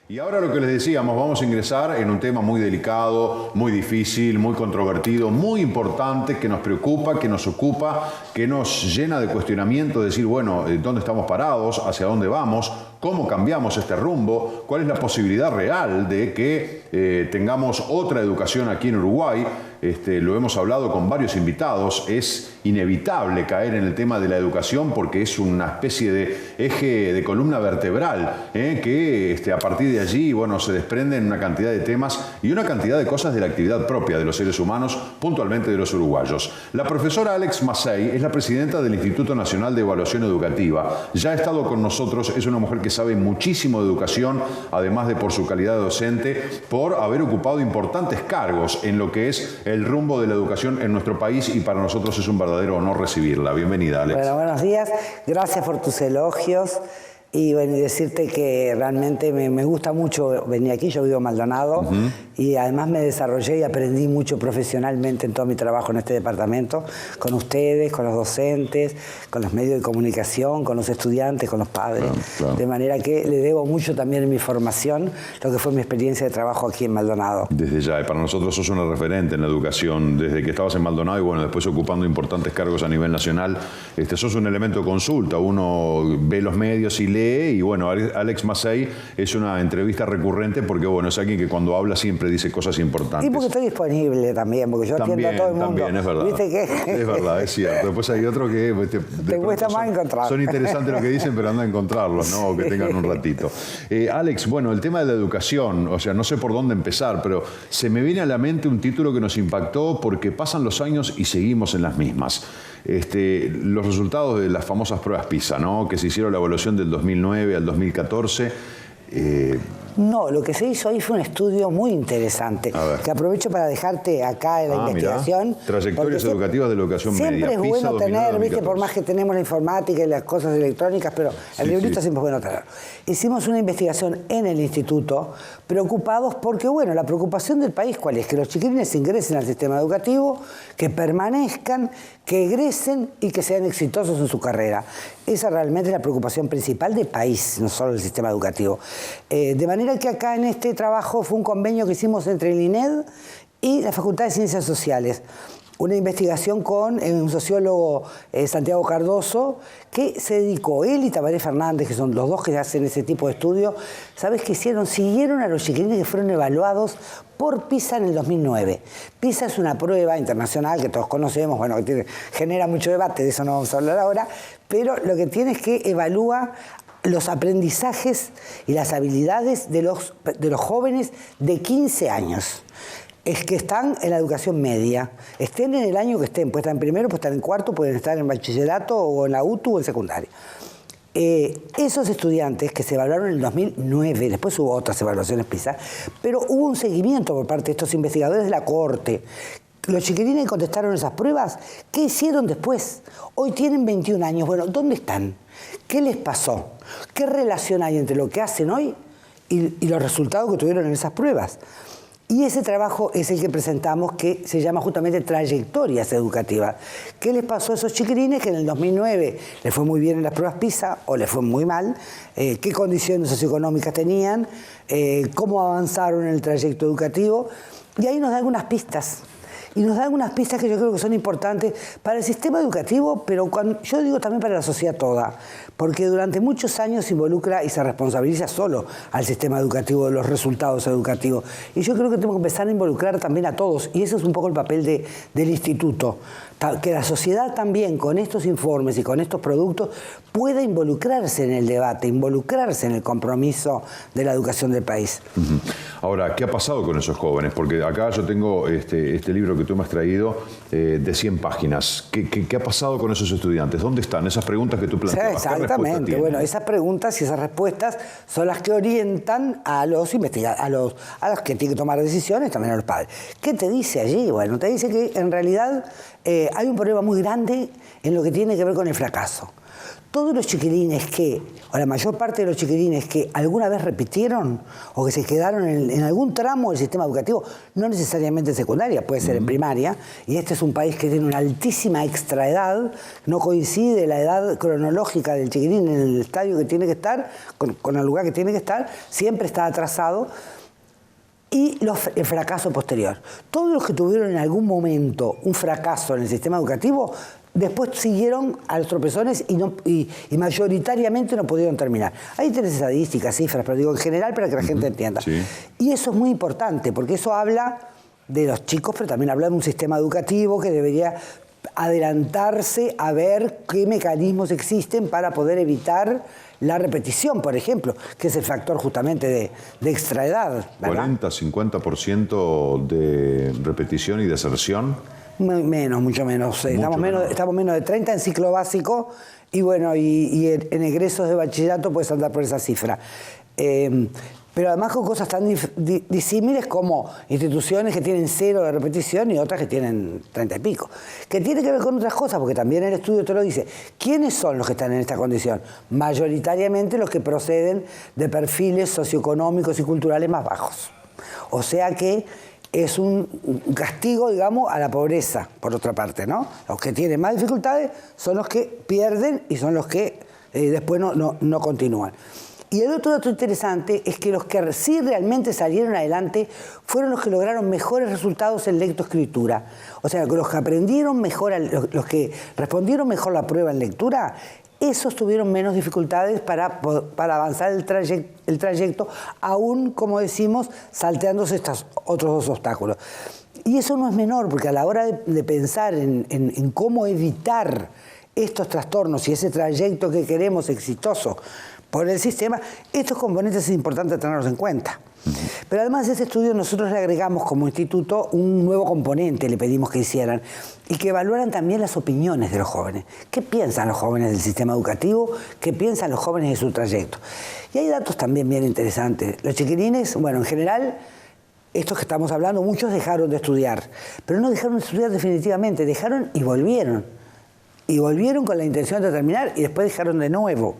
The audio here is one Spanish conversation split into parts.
Y ahora lo que les decíamos, vamos a ingresar en un tema muy delicado, muy difícil, muy controvertido, muy importante, que nos preocupa, que nos ocupa, que nos llena de cuestionamiento, de decir, bueno, ¿dónde estamos parados? ¿Hacia dónde vamos? ¿Cómo cambiamos este rumbo? ¿Cuál es la posibilidad real de que tengamos otra educación aquí en Uruguay? Lo hemos hablado con varios invitados, es inevitable caer en el tema de la educación porque es una especie de eje de columna vertebral, que a partir de allí, bueno, se desprenden una cantidad de temas y una cantidad de cosas de la actividad propia de los seres humanos, puntualmente de los uruguayos. La profesora Alex Mazzei es la presidenta del Instituto Nacional de Evaluación Educativa. Ya ha estado con nosotros, es una mujer que sabe muchísimo de educación, además de por su calidad de docente, por haber ocupado importantes cargos en lo que es el rumbo de la educación en nuestro país, y para nosotros es un verdadero honor recibirla. Bienvenida, Alex. Bueno, buenos días. Gracias por tus elogios. Y bueno, y decirte que realmente me gusta mucho venir aquí. Yo vivo en Maldonado y además me desarrollé y aprendí mucho profesionalmente en todo mi trabajo en este departamento, con ustedes, con los docentes, con los medios de comunicación, con los estudiantes, con los padres. Claro. De manera que le debo mucho también en mi formación, lo que fue mi experiencia de trabajo aquí en Maldonado. Desde ya, para nosotros sos una referente en la educación, desde que estabas en Maldonado y bueno, después ocupando importantes cargos a nivel nacional. Sos un elemento de consulta, uno ve los medios y lee, y bueno, Alex Mazzei es una entrevista recurrente porque bueno, es alguien que cuando habla siempre dice cosas importantes. Y porque estoy disponible también, porque yo atiendo a todo el mundo. También, es verdad. ¿Viste qué? Es verdad, es cierto. Después hay otro que te cuesta más encontrar. Son interesantes lo que dicen, pero anda a encontrarlos, ¿no? O que tengan un ratito. Alex, bueno, el tema de la educación, o sea, no sé por dónde empezar, pero se me viene a la mente un título que nos impactó porque pasan los años y seguimos en las mismas. Los resultados de las famosas pruebas PISA, ¿no? Que se hicieron la evaluación del 2009 al 2014. No, lo que se hizo ahí fue un estudio muy interesante, que aprovecho para dejarte acá en la investigación. Mirá. Trayectorias educativas de la educación media. Siempre es bueno tener, viste, por más que tenemos la informática y las cosas electrónicas, pero el librito siempre es bueno tener. Hicimos una investigación en el instituto, preocupados porque, bueno, la preocupación del país, ¿cuál es? Que los chiquilines ingresen al sistema educativo, que permanezcan, que egresen y que sean exitosos en su carrera. Esa realmente es la preocupación principal del país, no solo del sistema educativo. De manera que acá en este trabajo fue un convenio que hicimos entre el INED y la Facultad de Ciencias Sociales. Una investigación con un sociólogo, Santiago Cardoso, que se dedicó, él y Tabaré Fernández, que son los dos que hacen ese tipo de estudios. ¿Sabes qué hicieron? Siguieron a los chiquilines que fueron evaluados por PISA en el 2009. PISA es una prueba internacional que todos conocemos, bueno, que genera mucho debate, de eso no vamos a hablar ahora, pero lo que tiene es que evalúa los aprendizajes y las habilidades de los jóvenes de 15 años. Es que están en la educación media, estén en el año que estén, pueden estar en primero, pueden estar en cuarto, pueden estar en bachillerato o en la UTU o en secundaria. Esos estudiantes que se evaluaron en el 2009, después hubo otras evaluaciones PISA, pero hubo un seguimiento por parte de estos investigadores de la cohorte. Los chiquilines que contestaron esas pruebas, ¿qué hicieron después? Hoy tienen 21 años. Bueno, ¿dónde están? ¿Qué les pasó? ¿Qué relación hay entre lo que hacen hoy y los resultados que tuvieron en esas pruebas? Y ese trabajo es el que presentamos, que se llama justamente Trayectorias Educativas. ¿Qué les pasó a esos chiquilines que en el 2009 les fue muy bien en las pruebas PISA o les fue muy mal? ¿Qué condiciones socioeconómicas tenían? ¿Cómo avanzaron en el trayecto educativo? Y ahí nos da algunas pistas. Y nos da algunas pistas que yo creo que son importantes para el sistema educativo, pero yo digo también para la sociedad toda, porque durante muchos años se involucra y se responsabiliza solo al sistema educativo de los resultados educativos. Y yo creo que tenemos que empezar a involucrar también a todos, y ese es un poco el papel del instituto, que la sociedad también con estos informes y con estos productos pueda involucrarse en el debate, involucrarse en el compromiso de la educación del país. Ahora, ¿qué ha pasado con esos jóvenes? Porque acá yo tengo este libro que tú me has traído de 100 páginas. ¿Qué ha pasado con esos estudiantes? ¿Dónde están esas preguntas que tú planteabas? Exactamente. Bueno, esas preguntas y esas respuestas son las que orientan a los investigadores, a los que tienen que tomar decisiones, también a los padres. ¿Qué te dice allí? Bueno, te dice que en realidad hay un problema muy grande en lo que tiene que ver con el fracaso. todos los chiquilines o la mayor parte de los chiquilines que alguna vez repitieron o que se quedaron en algún tramo del sistema educativo, no necesariamente en secundaria, puede ser en primaria, y este es un país que tiene una altísima extraedad, no coincide la edad cronológica del chiquilín en el estadio que tiene que estar, con el lugar que tiene que estar, siempre está atrasado. Y el fracaso posterior. Todos los que tuvieron en algún momento un fracaso en el sistema educativo, después siguieron a los tropezones y mayoritariamente no pudieron terminar. Ahí tenés estadísticas, cifras, pero digo en general para que la gente entienda. Sí. Y eso es muy importante, porque eso habla de los chicos, pero también habla de un sistema educativo que debería adelantarse a ver qué mecanismos existen para poder evitar la repetición, por ejemplo, que es el factor justamente de extraedad, ¿verdad? 40-50% de repetición y deserción. Menos, mucho menos. Estamos menos de 30 en ciclo básico y bueno, y en egresos de bachillerato puedes andar por esa cifra. Pero además con cosas tan disímiles como instituciones que tienen 0 de repetición y otras que tienen 30 y pico. Que tiene que ver con otras cosas, porque también el estudio te lo dice. ¿Quiénes son los que están en esta condición? Mayoritariamente los que proceden de perfiles socioeconómicos y culturales más bajos. O sea que es un castigo, digamos, a la pobreza, por otra parte, ¿no? Los que tienen más dificultades son los que pierden y son los que después no continúan. Y el otro dato interesante es que los que sí realmente salieron adelante fueron los que lograron mejores resultados en lectoescritura. O sea, los que aprendieron mejor, los que respondieron mejor la prueba en lectura, esos tuvieron menos dificultades para avanzar el trayecto, aún, como decimos, salteándose estos otros dos obstáculos. Y eso no es menor, porque a la hora de pensar en cómo evitar estos trastornos y ese trayecto que queremos exitoso por el sistema, estos componentes es importante tenerlos en cuenta. Pero además de ese estudio nosotros le agregamos como instituto un nuevo componente, le pedimos que hicieran, y que evaluaran también las opiniones de los jóvenes. ¿Qué piensan los jóvenes del sistema educativo? ¿Qué piensan los jóvenes de su trayecto? Y hay datos también bien interesantes. Los chiquilines, bueno, en general, estos que estamos hablando, muchos dejaron de estudiar, pero no dejaron de estudiar definitivamente, dejaron y volvieron. Y volvieron con la intención de terminar y después dejaron de nuevo.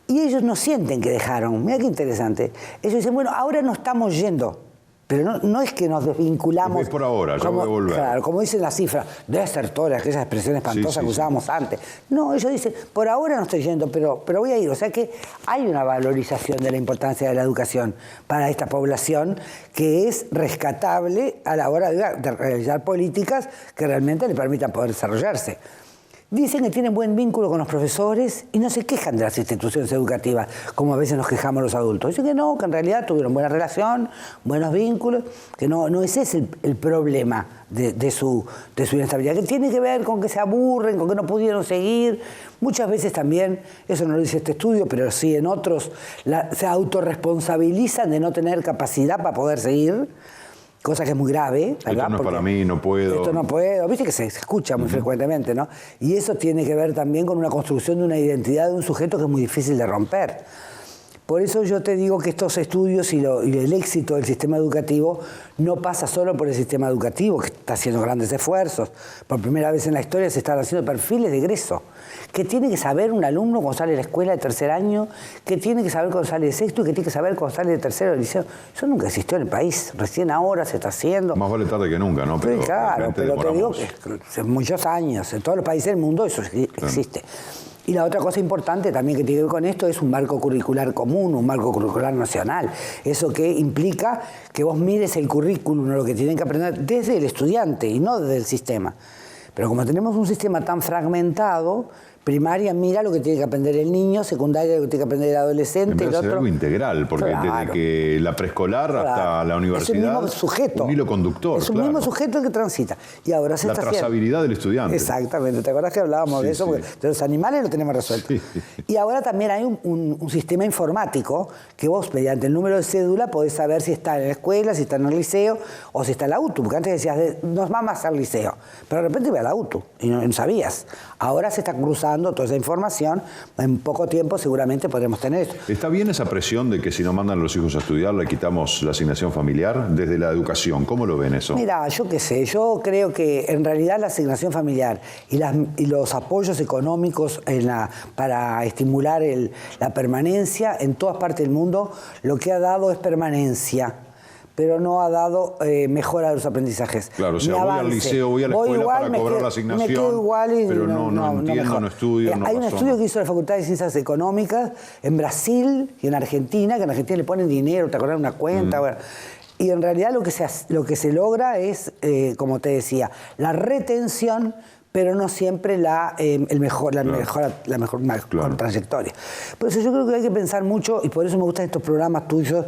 Y ellos no sienten que dejaron. Mira qué interesante. Ellos dicen, bueno, ahora no estamos yendo. Pero no es que nos desvinculamos. Es por ahora, ya voy a volver. Claro, como dicen las cifras, desertores, aquella expresión espantosa que usábamos antes. No, ellos dicen, por ahora no estoy yendo, pero voy a ir. O sea que hay una valorización de la importancia de la educación para esta población que es rescatable a la hora de realizar políticas que realmente le permitan poder desarrollarse. Dicen que tienen buen vínculo con los profesores y no se quejan de las instituciones educativas, como a veces nos quejamos los adultos. Dicen que no, que en realidad tuvieron buena relación, buenos vínculos, que no ese es el problema de su inestabilidad, que tiene que ver con que se aburren, con que no pudieron seguir. Muchas veces también, eso no lo dice este estudio, pero sí en otros, se autorresponsabilizan de no tener capacidad para poder seguir. Cosa que es muy grave, ¿verdad? Esto no es para mí, no puedo. Esto no puedo. Viste que se escucha muy frecuentemente, ¿no? Y eso tiene que ver también con una construcción de una identidad de un sujeto que es muy difícil de romper. Por eso yo te digo que estos estudios y el éxito del sistema educativo no pasa solo por el sistema educativo, que está haciendo grandes esfuerzos. Por primera vez en la historia se están haciendo perfiles de egreso. ¿Qué tiene que saber un alumno cuando sale de la escuela de tercer año? ¿Qué tiene que saber cuando sale de sexto? ¿Y qué tiene que saber cuando sale de tercero del liceo? Eso nunca existió en el país. Recién ahora se está haciendo. Más vale tarde que nunca, ¿no? Pero sí, claro, pero te digo que hace muchos años, en todos los países del mundo eso existe. Y la otra cosa importante también que tiene que ver con esto es un marco curricular común, un marco curricular nacional. Eso que implica que vos mires el currículum, lo que tienen que aprender desde el estudiante y no desde el sistema. Pero como tenemos un sistema tan fragmentado, primaria mira lo que tiene que aprender el niño, secundaria lo que tiene que aprender el adolescente. Es algo integral, porque desde que la preescolar hasta la universidad, es el mismo sujeto. Un hilo conductor. Es un mismo sujeto que transita. Y ahora se la está trazabilidad del estudiante. Exactamente. ¿Te acuerdas que hablábamos de eso? Sí. De los animales lo tenemos resuelto. Sí. Y ahora también hay un sistema informático que vos, mediante el número de cédula, podés saber si está en la escuela, si está en el liceo o si está en la UTU. Porque antes decías, nos va más al liceo. Pero de repente iba a la UTU y no sabías. Ahora se está cruzando dando toda esa información. En poco tiempo seguramente podremos tener esto. ¿Está bien esa presión de que si no mandan a los hijos a estudiar le quitamos la asignación familiar desde la educación? ¿Cómo lo ven eso? Mira, yo qué sé, yo creo que en realidad la asignación familiar y los apoyos económicos para estimular la permanencia en todas partes del mundo, lo que ha dado es permanencia, pero no ha dado mejora de los aprendizajes. Claro, o sea, voy al liceo, voy a la escuela para cobrar la asignación, me quedo igual y pero no entiendo, no estudio, no Hay un estudio que hizo la Facultad de Ciencias Económicas en Brasil y en Argentina, que en Argentina le ponen dinero, te acordás, una cuenta, bueno. Y en realidad lo que se logra es, como te decía, la retención, pero no siempre la mejor trayectoria. Por eso yo creo que hay que pensar mucho, y por eso me gustan estos programas tuyos,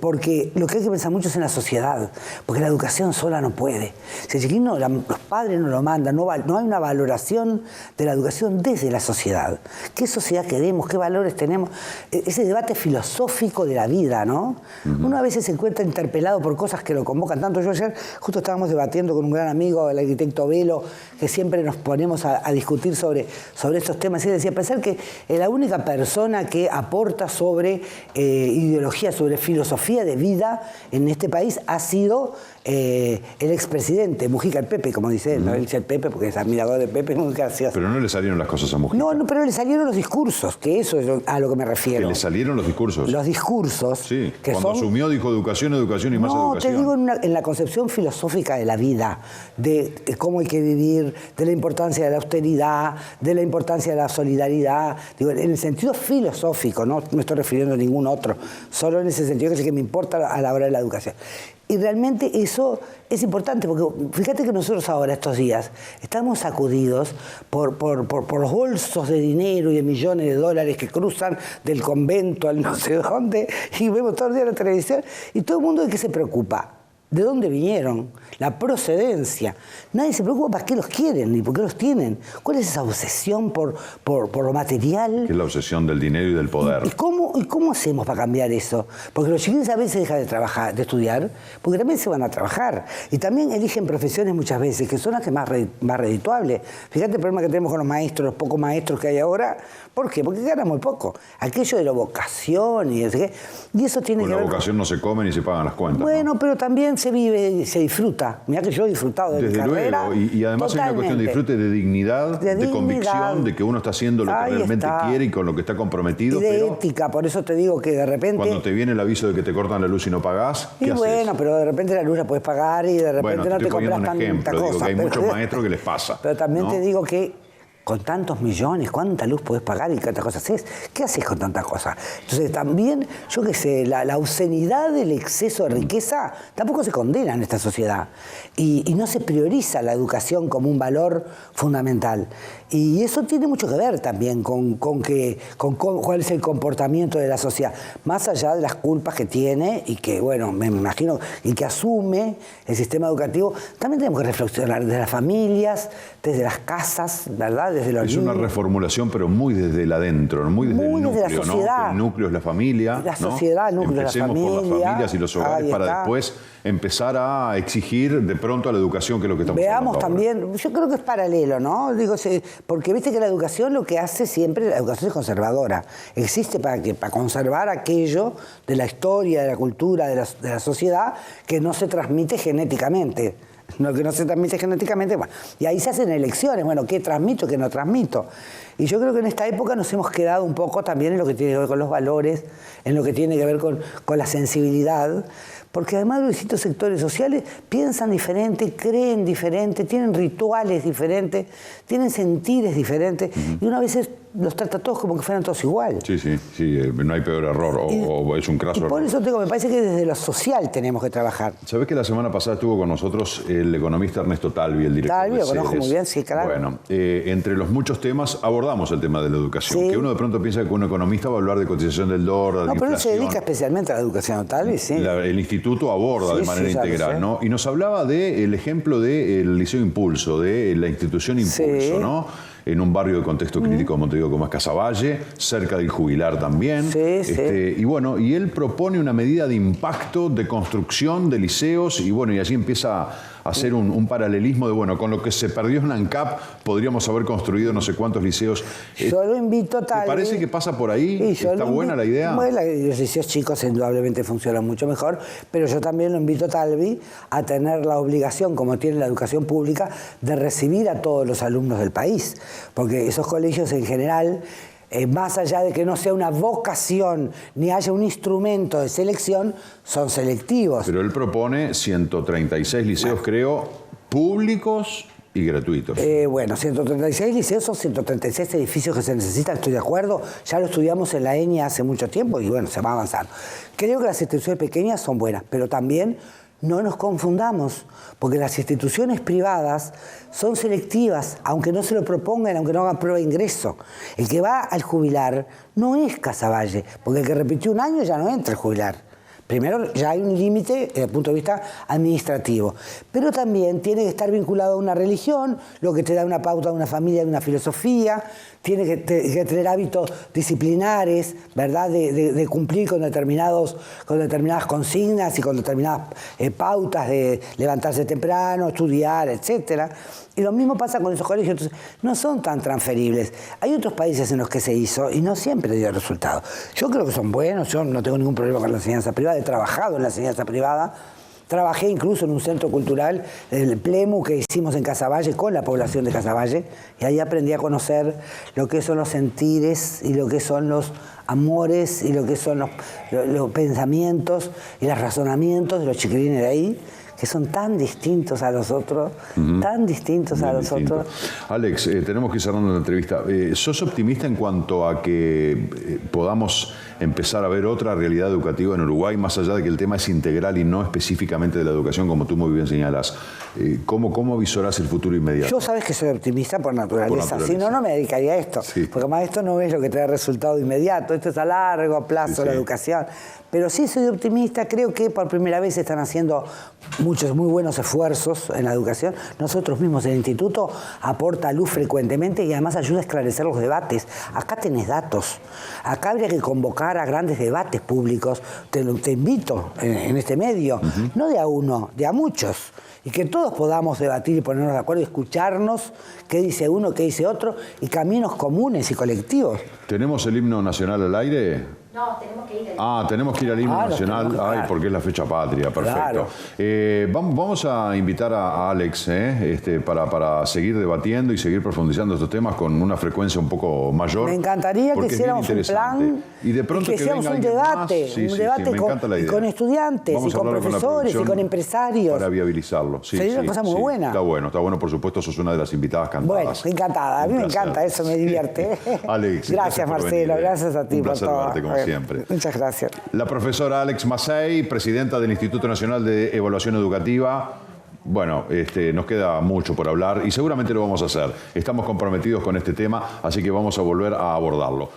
porque lo que hay que pensar mucho es en la sociedad, porque la educación sola no puede. Si el chiquillo los padres no lo mandan, no hay una valoración de la educación desde la sociedad. ¿Qué sociedad queremos? ¿Qué valores tenemos? Ese debate filosófico de la vida, ¿no? Uno a veces se encuentra interpelado por cosas que lo convocan tanto. Yo ayer justo estábamos debatiendo con un gran amigo, el arquitecto Velo, que siempre nos ponemos a discutir sobre estos temas. Y decía, pensar que la única persona que aporta sobre ideología, sobre filosofía de vida en este país ha sido el expresidente Mujica, el Pepe, como dice él. ¿No? Él dice el Pepe porque es admirador de Pepe, muy gracioso. Pero no le salieron las cosas a Mujica. No, pero le salieron los discursos, que eso es a lo que me refiero. ¿Que le salieron los discursos? Los discursos. Sí, que cuando asumió dijo educación y más educación. No, te digo en la concepción filosófica de la vida, de cómo hay que vivir, de la importancia de la austeridad, de la importancia de la solidaridad. Digo, en el sentido filosófico, no me estoy refiriendo a ningún otro, solo en ese sentido que es el que me importa a la hora de la educación. Y realmente eso es importante, porque fíjate que nosotros ahora, estos días, estamos sacudidos por los bolsos de dinero y de millones de dólares que cruzan del convento al no sé dónde, y vemos todo el día en la televisión, y todo el mundo de qué se preocupa. ¿De dónde vinieron? La procedencia. Nadie se preocupa para qué los quieren ni por qué los tienen. ¿Cuál es esa obsesión por lo material? Que es la obsesión del dinero y del poder. ¿Y cómo hacemos para cambiar eso? Porque los chiquillos a veces dejan de trabajar, de estudiar, porque también se van a trabajar. Y también eligen profesiones muchas veces, que son las que más redituables. Fíjate el problema que tenemos con los maestros, los pocos maestros que hay ahora. ¿Por qué? Porque ganan muy poco. Aquello de la vocación y eso tiene que ver... Con la vocación no se come ni se pagan las cuentas. Bueno, ¿no? Pero también se vive y se disfruta. Mirá que yo he disfrutado de mi carrera. Desde luego, y además hay una cuestión de disfrute, de dignidad, de convicción, de que uno está haciendo lo que realmente quiere y con lo que está comprometido. Y de ética, por eso te digo que de repente... Cuando te viene el aviso de que te cortan la luz y no pagás, ¿qué haces? Bueno, pero de repente la luz la puedes pagar y de repente no te compras tanta cosa. Digo que hay muchos maestros que les pasa. Pero también te digo que con tantos millones, ¿cuánta luz podés pagar y cuántas cosas haces? ¿Qué haces con tantas cosas? Entonces también, yo qué sé, la obscenidad del exceso de riqueza tampoco se condena en esta sociedad. Y no se prioriza la educación como un valor fundamental. Y eso tiene mucho que ver también con cuál es el comportamiento de la sociedad, más allá de las culpas que tiene y que, bueno, me imagino, y que asume el sistema educativo. También tenemos que reflexionar desde las familias, desde las casas, ¿verdad? Desde los niños. Una reformulación, pero muy desde el adentro, muy desde el núcleo, la sociedad. ¿no? El núcleo es la familia. La sociedad, el núcleo es la familia. Empecemos por las familias y los hogares para después empezar a exigir de pronto a la educación, que es lo que estamos hablando. Veamos también, yo creo que es paralelo, ¿no? Digo, porque viste que la educación lo que hace siempre, la educación es conservadora. Existe para conservar aquello de la historia, de la cultura, de la sociedad que no se transmite genéticamente. Lo que no se transmite genéticamente, bueno, y ahí se hacen elecciones, bueno, ¿qué transmito, qué no transmito? Y yo creo que en esta época nos hemos quedado un poco también en lo que tiene que ver con los valores, en lo que tiene que ver con la sensibilidad, porque además los distintos sectores sociales piensan diferente, creen diferente, tienen rituales diferentes, tienen sentires diferentes, y una vez los trata a todos como que fueran todos igual. Sí, no hay peor error, o es un craso error. Por eso te digo, me parece que desde lo social tenemos que trabajar. ¿Sabés que la semana pasada estuvo con nosotros el economista Ernesto Talvi, el director Talvi, de lo conozco muy bien, sí, claro. Bueno, entre los muchos temas abordamos el tema de la educación, sí. Que uno de pronto piensa que un economista va a hablar de cotización del dólar, de inflación. No, pero él se dedica especialmente a la educación, Talvi, sí. El instituto aborda de manera integral, ¿no? Y nos hablaba del ejemplo del Liceo Impulso, de la institución Impulso, ¿no? En un barrio de contexto crítico de Montevideo como es Casaballe, cerca del Jubilar también. Y bueno, y él propone una medida de impacto de construcción de liceos y bueno, y allí empieza hacer un paralelismo de, bueno, con lo que se perdió en ANCAP podríamos haber construido no sé cuántos liceos. Yo lo invito tal. ¿Te parece que pasa por ahí? ¿Está buena la idea? Bueno, los liceos chicos indudablemente funcionan mucho mejor, pero yo también lo invito, Talvi, a tener la obligación, como tiene la educación pública, de recibir a todos los alumnos del país, porque esos colegios en general, más allá de que no sea una vocación ni haya un instrumento de selección, son selectivos. Pero él propone 136 liceos, creo, públicos y gratuitos. Bueno, 136 liceos son 136 edificios que se necesitan, estoy de acuerdo. Ya lo estudiamos en la ENI hace mucho tiempo y bueno, se va avanzando. Creo que las instituciones pequeñas son buenas, pero también no nos confundamos, porque las instituciones privadas son selectivas, aunque no se lo propongan, aunque no hagan prueba de ingreso. El que va al jubilar no es Casavalle, porque el que repitió un año ya no entra al jubilar. Primero, ya hay un límite desde el punto de vista administrativo, pero también tiene que estar vinculado a una religión, lo que te da una pauta de una familia, de una filosofía, tiene que tener hábitos disciplinares, ¿verdad? De cumplir con determinadas consignas y con determinadas pautas de levantarse temprano, estudiar, etc. Y lo mismo pasa con esos colegios. Entonces, no son tan transferibles. Hay otros países en los que se hizo y no siempre dio resultado. Yo creo que son buenos, yo no tengo ningún problema con la enseñanza privada, he trabajado en la enseñanza privada. Trabajé incluso en un centro cultural, el Plemu, que hicimos en Casavalle, con la población de Casavalle, y ahí aprendí a conocer lo que son los sentires y lo que son los amores y lo que son los pensamientos y los razonamientos de los chiquilines de ahí, que son tan distintos a los otros, tan distintos a los otros. Alex, tenemos que ir cerrando la entrevista. ¿Sos optimista en cuanto a que podamos empezar a ver otra realidad educativa en Uruguay, más allá de que el tema es integral y no específicamente de la educación, como tú muy bien señalas? ¿Cómo visorás el futuro inmediato? Yo sabes que soy optimista por naturaleza. Si no, no me dedicaría a esto. Sí. Porque más esto no es lo que te da resultado inmediato, esto es a largo plazo, la educación. Pero sí soy optimista, creo que por primera vez se están haciendo muchos muy buenos esfuerzos en la educación. Nosotros mismos, el instituto aporta luz frecuentemente y además ayuda a esclarecer los debates. Acá tenés datos. Acá habría que convocar a grandes debates públicos. Te invito en este medio, no de a uno, de a muchos. Y que todos podamos debatir y ponernos de acuerdo y escucharnos qué dice uno, qué dice otro, y caminos comunes y colectivos. ¿Tenemos el himno nacional al aire? No, tenemos que ir al tenemos que ir al himno nacional. Ay, porque es la fecha patria, perfecto. Claro. Vamos a invitar a Alex para seguir debatiendo y seguir profundizando estos temas con una frecuencia un poco mayor. Me encantaría que hiciéramos un plan y de pronto que hiciéramos un debate, con estudiantes y con profesores y con empresarios. Para viabilizarlo. Sería una cosa muy buena. Está bueno, por supuesto, sos una de las invitadas cantadas. Bueno, encantada, a mí me encanta, eso me divierte. Alex, gracias Marcelo, gracias a ti por todo. Verte, como siempre. Muchas gracias. La profesora Alex Massey, presidenta del Instituto Nacional de Evaluación Educativa. Bueno, nos queda mucho por hablar y seguramente lo vamos a hacer. Estamos comprometidos con este tema, así que vamos a volver a abordarlo.